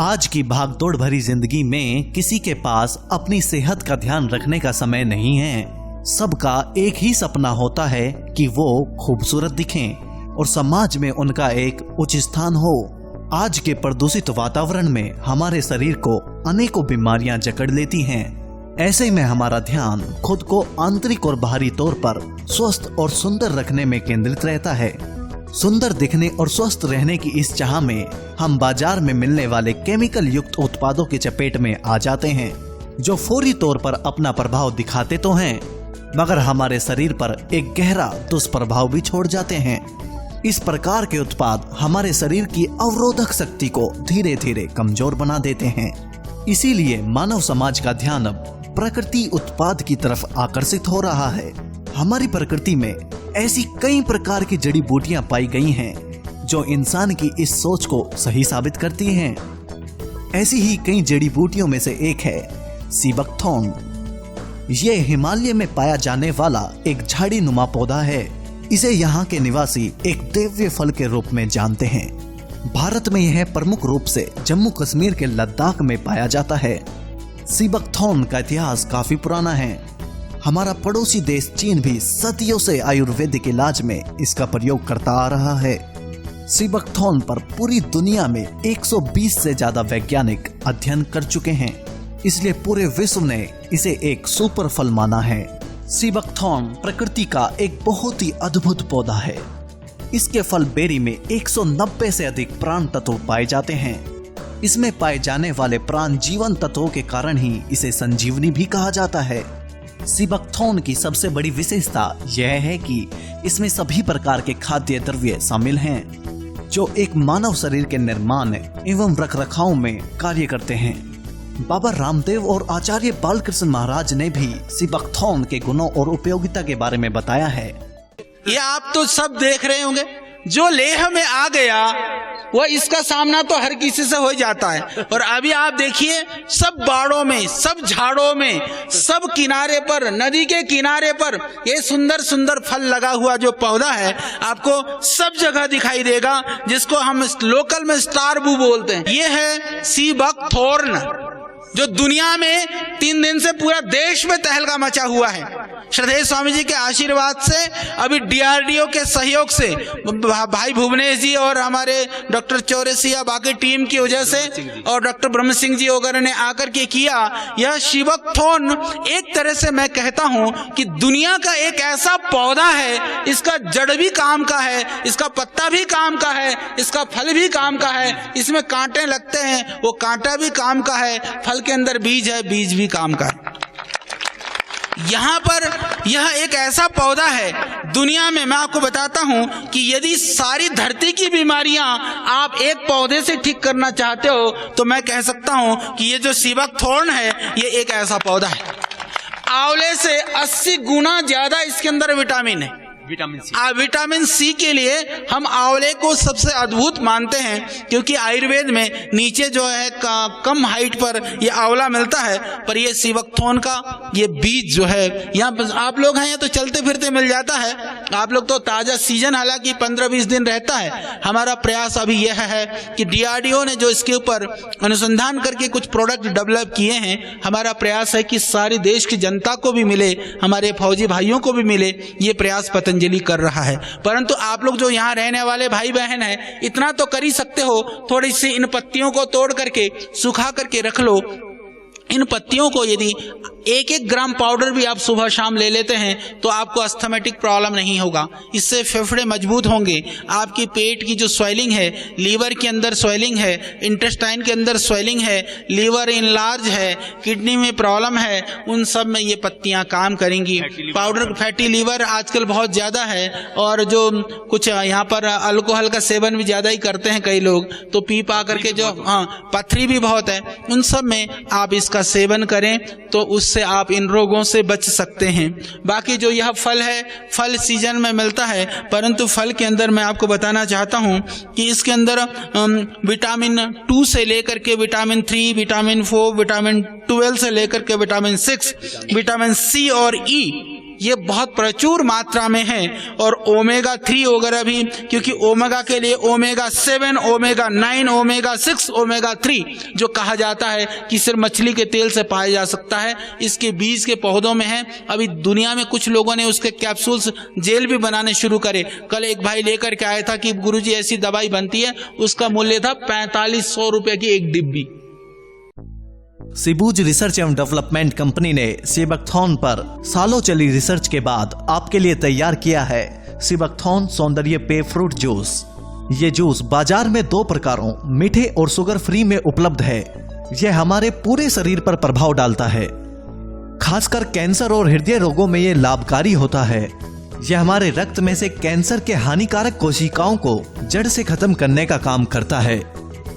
आज की भागदौड़ भरी जिंदगी में किसी के पास अपनी सेहत का ध्यान रखने का समय नहीं है। सबका एक ही सपना होता है कि वो खूबसूरत दिखें और समाज में उनका एक उच्च स्थान हो। आज के प्रदूषित वातावरण में हमारे शरीर को अनेकों बीमारियां जकड़ लेती हैं। ऐसे में हमारा ध्यान खुद को आंतरिक और बाहरी तौर पर स्वस्थ और सुंदर रखने में केंद्रित रहता है। सुंदर दिखने और स्वस्थ रहने की इस चाह में हम बाजार में मिलने वाले केमिकल युक्त उत्पादों की चपेट में आ जाते हैं, जो फौरी तौर पर अपना प्रभाव दिखाते तो हैं, मगर हमारे शरीर पर एक गहरा दुष्प्रभाव भी छोड़ जाते हैं। इस प्रकार के उत्पाद हमारे शरीर की अवरोधक शक्ति को धीरे धीरे कमजोर बना देते हैं। इसीलिए मानव समाज का ध्यान अब प्रकृति उत्पाद की तरफ आकर्षित हो रहा है। हमारी प्रकृति में ऐसी कई प्रकार की जड़ी बूटियां पाई गई हैं जो इंसान की इस सोच को सही साबित करती हैं। ऐसी ही कई जड़ी बूटियों में से एक है सीबकथॉर्न। ये हिमालय में पाया जाने वाला एक झाड़ी नुमा पौधा है। इसे यहाँ के निवासी एक दिव्य फल के रूप में जानते हैं। भारत में यह प्रमुख रूप से जम्मू कश्मीर के लद्दाख में पाया जाता है। सीबकथॉर्न का इतिहास काफी पुराना है। हमारा पड़ोसी देश चीन भी सदियों से आयुर्वेदिक इलाज में इसका प्रयोग करता आ रहा है। सीबकथॉर्न पर पूरी दुनिया में 120 से ज्यादा वैज्ञानिक अध्ययन कर चुके हैं, इसलिए पूरे विश्व ने इसे एक सुपर फल माना है। सीबकथॉर्न प्रकृति का एक बहुत ही अद्भुत पौधा है। इसके फल बेरी में 190 से अधिक प्राण तत्व पाए जाते हैं। इसमें पाए जाने वाले प्राण जीवन तत्वों के कारण ही इसे संजीवनी भी कहा जाता है। सीबकथॉर्न की सबसे बड़ी विशेषता यह है कि इसमें सभी प्रकार के खाद्य द्रव्य शामिल हैं, जो एक मानव शरीर के निर्माण एवं रखरखाव में कार्य करते हैं। बाबा रामदेव और आचार्य बालकृष्ण महाराज ने भी सीबकथॉर्न के गुणों और उपयोगिता के बारे में बताया है। ये आप तो सब देख रहे होंगे, जो लेह में आ गया वो इसका सामना तो हर किसी से हो जाता है। और अभी आप देखिए, सब बाड़ों में, सब झाड़ों में, सब किनारे पर, नदी के किनारे पर ये सुंदर सुंदर फल लगा हुआ जो पौधा है आपको सब जगह दिखाई देगा, जिसको हम लोकल में स्टार बू बोलते हैं। ये है सीबकथॉर्न, जो दुनिया में 3 दिन से पूरा देश में तहलका मचा हुआ है। श्रद्धेय स्वामी जी के आशीर्वाद से, अभी DRDO के सहयोग से, भाई भुवनेश जी और हमारे डॉक्टर चौरसिया बाकी टीम की वजह से और डॉक्टर ब्रह्म सिंह जी वगैरह ने आकर के किया। यह सीबकथॉर्न एक तरह से मैं कहता हूं कि दुनिया का एक ऐसा पौधा है, इसका जड़ भी काम का है, इसका पत्ता भी काम का है, इसका फल भी काम का है। इसमें कांटे लगते हैं, वो कांटा भी काम का है। फल के अंदर बीज है, बीज भी काम का है। यहाँ पर यह एक ऐसा पौधा है दुनिया में, मैं आपको बताता हूं कि यदि सारी धरती की बीमारियां आप एक पौधे से ठीक करना चाहते हो तो मैं कह सकता हूं कि ये जो सीबकथॉर्न है ये एक ऐसा पौधा है। आंवले से 80 गुना ज्यादा इसके अंदर विटामिन है। विटामिन सी के लिए हम आंवले को सबसे अद्भुत मानते हैं, क्योंकि आयुर्वेद में नीचे जो है कम हाइट पर ये आंवला मिलता है, पर ये सीबकथॉर्न का ये बीज जो है यहाँ आप लोग हैं तो चलते फिरते मिल जाता है। आप लोग तो ताजा सीजन हालांकि 15-20 दिन रहता है। हमारा प्रयास अभी यह है कि DRDO ने जो इसके ऊपर अनुसंधान करके कुछ प्रोडक्ट डेवलप किए हैं, हमारा प्रयास है कि सारी देश की जनता को भी मिले, हमारे फौजी भाइयों को भी मिले। ये प्रयास पतंजलि कर रहा है। परंतु आप लोग जो यहाँ रहने वाले भाई बहन हैं, इतना तो कर ही सकते हो, थोड़ी सी इन पत्तियों को तोड़ करके सुखा करके रख लो। इन पत्तियों को यदि 1-1 ग्राम पाउडर भी आप सुबह शाम ले लेते हैं तो आपको अस्थमेटिक प्रॉब्लम नहीं होगा। इससे फेफड़े मजबूत होंगे। आपकी पेट की जो स्वेलिंग है, लीवर के अंदर स्वेलिंग है, इंटेस्टाइन के अंदर स्वेलिंग है, लीवर इनलार्ज है, किडनी में प्रॉब्लम है, उन सब में ये पत्तियां काम करेंगी। पाउडर फैटी लीवर आजकल बहुत ज़्यादा है, और जो कुछ यहाँ पर अल्कोहल का सेवन भी ज़्यादा ही करते हैं कई लोग, तो पी पा करके जो पथरी भी बहुत है, उन सब में आप इसका सेवन करें तो उससे आप इन रोगों से बच सकते हैं। बाकी जो यह फल है, फल सीजन में मिलता है, परंतु फल के अंदर मैं आपको बताना चाहता हूं कि इसके अंदर विटामिन 2 से लेकर के विटामिन 3, विटामिन 4, विटामिन 12 से लेकर के विटामिन 6, विटामिन सी और ई ये बहुत प्रचुर मात्रा में है। और ओमेगा 3 वगैरह भी, क्योंकि ओमेगा के लिए ओमेगा 7, ओमेगा 9, ओमेगा 6, ओमेगा 3 जो कहा जाता है कि सिर्फ मछली के तेल से पाया जा सकता है, इसके बीज के पौधों में है। अभी दुनिया में कुछ लोगों ने उसके कैप्सूल्स जेल भी बनाने शुरू करे। कल एक भाई लेकर के आया था कि गुरुजी ऐसी दवाई बनती है, उसका मूल्य था 4500 रुपए की एक डिब्बी। सिबूज रिसर्च एवं डेवलपमेंट कंपनी ने सीबकथॉर्न पर सालों चली रिसर्च के बाद आपके लिए तैयार किया है सीबकथॉर्न सौंदर्य पेय फ्रूट जूस। ये जूस बाजार में 2 प्रकारों मीठे और शुगर फ्री में उपलब्ध है। यह हमारे पूरे शरीर पर प्रभाव डालता है, खासकर कैंसर और हृदय रोगों में ये लाभकारी होता है। यह हमारे रक्त में से कैंसर के हानिकारक कोशिकाओं को जड़ से खत्म करने का काम करता है।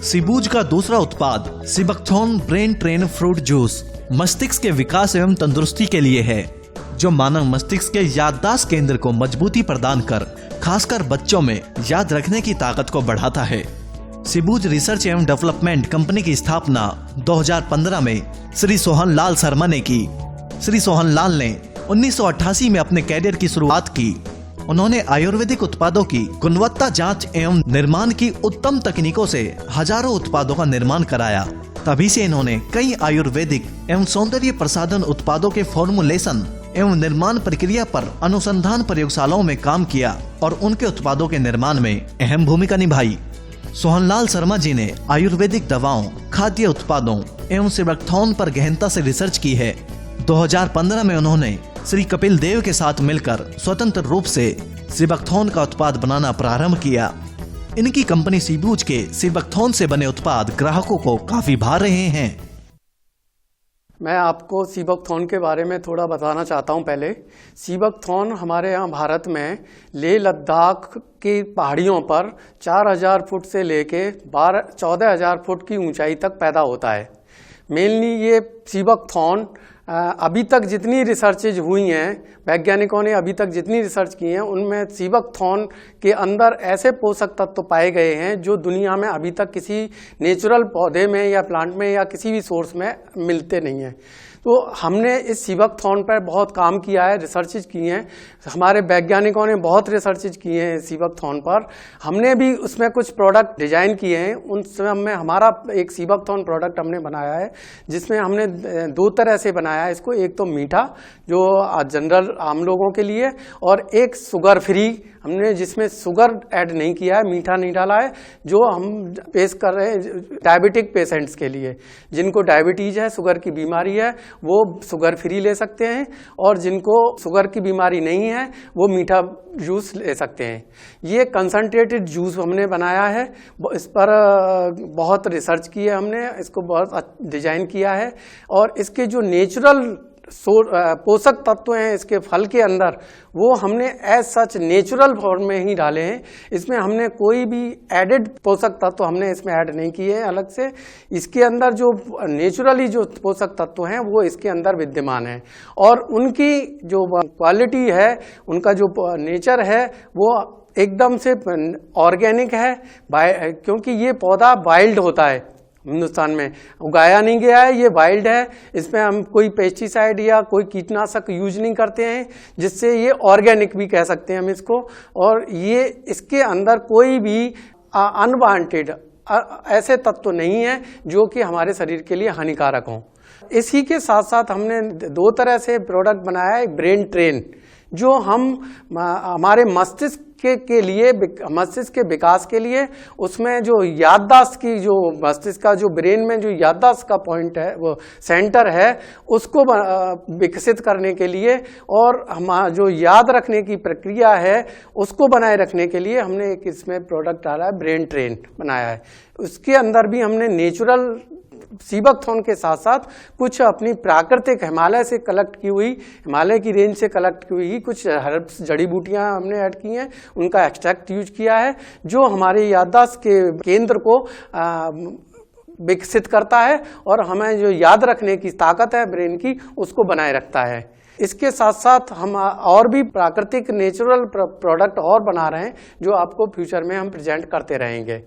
सिबूज का दूसरा उत्पाद sea buckthorn brain train fruit juice मस्तिष्क के विकास एवं तंदुरुस्ती के लिए है, जो मानव मस्तिष्क के याददाश्त केंद्र को मजबूती प्रदान कर खासकर बच्चों में याद रखने की ताकत को बढ़ाता है। सिबूज रिसर्च एवं डेवलपमेंट कंपनी की स्थापना 2015 में श्री सोहन लाल शर्मा ने की। श्री सोहन लाल ने 1988 में अपने कैरियर की शुरुआत की। उन्होंने आयुर्वेदिक उत्पादों की गुणवत्ता जांच एवं निर्माण की उत्तम तकनीकों से हजारों उत्पादों का निर्माण कराया। तभी से इन्होंने कई आयुर्वेदिक एवं सौंदर्य प्रसाधन उत्पादों के फॉर्मुलेशन एवं निर्माण प्रक्रिया पर अनुसंधान प्रयोगशालाओं में काम किया और उनके उत्पादों के निर्माण में अहम भूमिका निभाई। सोहनलाल शर्मा जी ने आयुर्वेदिक दवाओं, खाद्य उत्पादों एवं सीबकथॉर्न पर गहनता से रिसर्च की है। 2015 में उन्होंने श्री कपिल देव के साथ मिलकर स्वतंत्र रूप से सीबकथॉर्न का उत्पाद बनाना प्रारंभ किया। इनकी कंपनी सिबूज के सीबकथॉर्न से बने उत्पाद ग्राहकों को काफी भा रहे हैं। मैं आपको सीबकथॉर्न के बारे में थोड़ा बताना चाहता हूं। पहले सीबकथॉर्न हमारे यहाँ भारत में लेह लद्दाख की पहाड़ियों पर 4000 फुट से लेके 14,000 फुट की ऊंचाई तक पैदा होता है। मेनली ये सीबकथॉर्न अभी तक जितनी रिसर्चेज हुई हैं, वैज्ञानिकों ने अभी तक जितनी रिसर्च की हैं, उनमें सीबकथॉर्न के अंदर ऐसे पोषक तत्व पाए गए हैं जो दुनिया में अभी तक किसी नेचुरल पौधे में या प्लांट में या किसी भी सोर्स में मिलते नहीं हैं। तो हमने इस सीबकथॉर्न पर बहुत काम किया है, रिसर्चेज की हैं। हमारे वैज्ञानिकों ने बहुत रिसर्चेज किए हैं सीबकथॉर्न पर। हमने भी उसमें कुछ प्रोडक्ट डिजाइन किए हैं। उन समय हमारा एक सीबकथॉर्न प्रोडक्ट हमने बनाया है, जिसमें हमने 2 तरह से बनाया है इसको। एक तो मीठा, जो जनरल आम लोगों के लिए, और एक शुगर फ्री हमने, जिसमें शुगर ऐड नहीं किया है, मीठा नहीं डाला है, जो हम पेश कर रहे हैं डायबिटिक पेशेंट्स के लिए। जिनको डायबिटीज है, शुगर की बीमारी है, वो शुगर फ्री ले सकते हैं, और जिनको शुगर की बीमारी नहीं है वो मीठा जूस ले सकते हैं। ये कंसंट्रेटेड जूस हमने बनाया है। इस पर बहुत रिसर्च की है हमने, इसको बहुत डिजाइन किया है। और इसके जो नेचुरल पोषक तत्व हैं इसके फल के अंदर, वो हमने एज सच नेचुरल फॉर्म में ही डाले हैं। इसमें हमने कोई भी एडेड पोषक तत्व हमने इसमें ऐड नहीं किए हैं अलग से। इसके अंदर जो नेचुरली जो पोषक तत्व हैं वो इसके अंदर विद्यमान हैं, और उनकी जो क्वालिटी है, उनका जो नेचर है, वो एकदम से ऑर्गेनिक है। क्योंकि ये पौधा वाइल्ड होता है, हिंदुस्तान में उगाया नहीं गया है, ये वाइल्ड है। इसमें हम कोई पेस्टिसाइड या कोई कीटनाशक यूज नहीं करते हैं, जिससे ये ऑर्गेनिक भी कह सकते हैं हम इसको। और ये इसके अंदर कोई भी अनवांटेड ऐसे तत्व नहीं है जो कि हमारे शरीर के लिए हानिकारक हों। इसी के साथ साथ हमने 2 तरह से प्रोडक्ट बनाया है। ब्रेन ट्रेन, जो हम हमारे मस्तिष्क के लिए, मस्तिष्क के विकास के लिए, उसमें जो याददाश्त की, जो मस्तिष्क का जो ब्रेन में जो याददाश्त का पॉइंट है, वो सेंटर है, उसको विकसित करने के लिए, और हम जो याद रखने की प्रक्रिया है उसको बनाए रखने के लिए हमने एक इसमें प्रोडक्ट डाला है, ब्रेन ट्रेन बनाया है। उसके अंदर भी हमने नेचुरल सीबकथॉर्न के साथ साथ कुछ अपनी प्राकृतिक हिमालय से कलेक्ट की हुई, हिमालय की रेंज से कलेक्ट की हुई कुछ हर्ब्स, जड़ी बूटियां हमने ऐड की हैं, उनका एक्सट्रैक्ट यूज किया है, जो हमारे याददाश्त के केंद्र को विकसित करता है और हमें जो याद रखने की ताकत है ब्रेन की, उसको बनाए रखता है। इसके साथ साथ हम और भी प्राकृतिक नेचुरल प्रोडक्ट और बना रहे हैं, जो आपको फ्यूचर में हम प्रेजेंट करते रहेंगे।